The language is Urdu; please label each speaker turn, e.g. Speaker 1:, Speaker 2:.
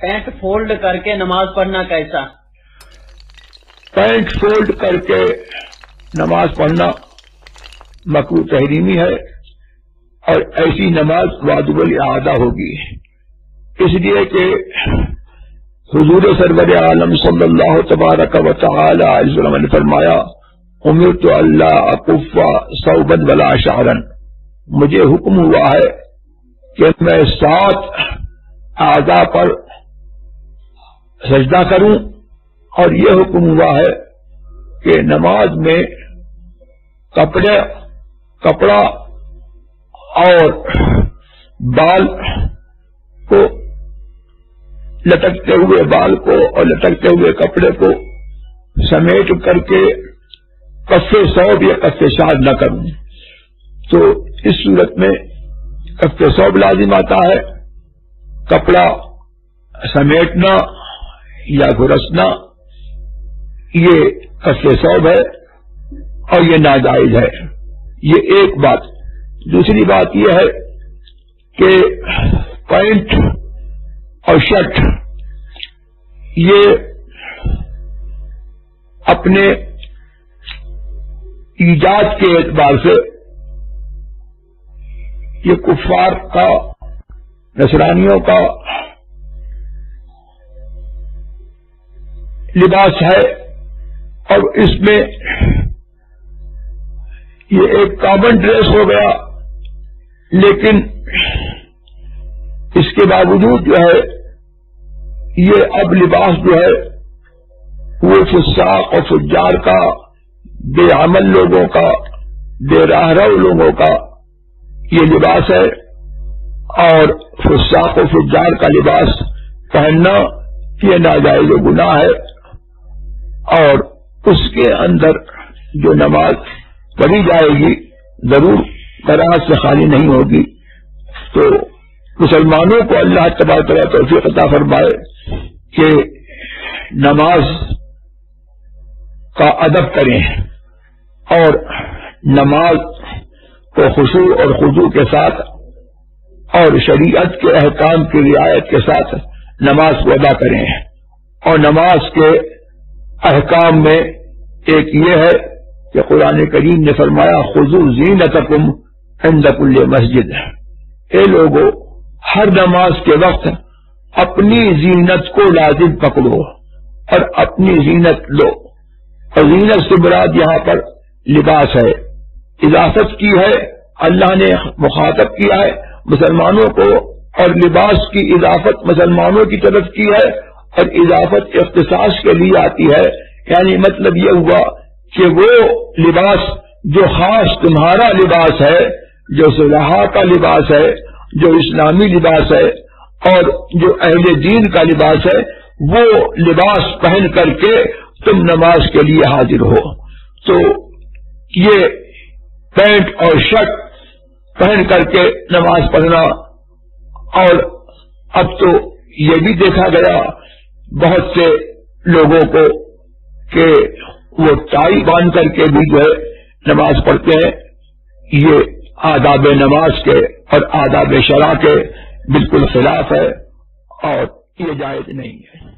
Speaker 1: پینٹ فولڈ کر کے نماز پڑھنا کیسا؟
Speaker 2: پینٹ فولڈ کر کے نماز پڑھنا مکروہ تحریمی ہے اور ایسی نماز واجب الاعادہ ہوگی، اس لیے کہ حضور سرور عالم صلی اللہ تبارک و تعالی علیہ وسلم نے فرمایا امرت اللہ اکف ثوبا ولا شعرا، مجھے حکم ہوا ہے کہ میں 7 اعضاء پر سجدہ کروں، اور یہ حکم ہوا ہے کہ نماز میں کپڑا اور بال کو لٹکتے ہوئے بال کو اور لٹکتے ہوئے کپڑے کو سمیٹ کر کے کف ثوب یا کف شاد نہ کروں، تو اس صورت میں کف ثوب لازم آتا ہے، کپڑا سمیٹنا یا گھرسنا یہ کف ثوب ہے اور یہ ناجائز ہے، یہ ایک بات۔ دوسری بات یہ ہے کہ پینٹ اور شرٹ یہ اپنے ایجاد کے اعتبار سے یہ کفار کا، نصرانیوں کا لباس ہے، اور اس میں یہ ایک کامن ڈریس ہو گیا، لیکن اس کے باوجود جو ہے یہ اب لباس جو ہے وہ فساق اور فجار کا، بے عمل لوگوں کا، بے راہ رو لوگوں کا یہ لباس ہے، اور فساق و فجار کا لباس پہننا یہ ناجائز و گناہ ہے، اور اس کے اندر جو نماز پڑھی جائے گی ضرور کراہت سے خالی نہیں ہوگی۔ تو مسلمانوں کو اللہ تبارک و تعالی توفیق عطا فرمائے کہ نماز کا ادب کریں اور نماز کو خشوع اور خضوع کے ساتھ اور شریعت کے احکام کی رعایت کے ساتھ نماز کو ادا کریں، اور نماز کے احکام میں ایک یہ ہے کہ قرآن کریم نے فرمایا خذوا زینتکم عند کل مسجد، اے لوگو ہر نماز کے وقت اپنی زینت کو لازم پکڑو اور اپنی زینت لو، اور زینت سے مراد یہاں پر لباس ہے، اضافت کی ہے، اللہ نے مخاطب کیا ہے مسلمانوں کو، اور لباس کی اضافت مسلمانوں کی طرف کی ہے، اور اضافت اختصاص کے لیے آتی ہے، یعنی مطلب یہ ہوا کہ وہ لباس جو خاص تمہارا لباس ہے، جو صلحاء کا لباس ہے، جو اسلامی لباس ہے، اور جو اہل دین کا لباس ہے، وہ لباس پہن کر کے تم نماز کے لیے حاضر ہو۔ تو یہ پینٹ اور شرٹ پہن کر کے نماز پڑھنا، اور اب تو یہ بھی دیکھا گیا بہت سے لوگوں کو کہ وہ ٹائی باندھ کر کے بھی جو ہے نماز پڑھتے ہیں، یہ آداب نماز کے اور آداب شرع کے بالکل خلاف ہے، اور یہ جائز نہیں ہے۔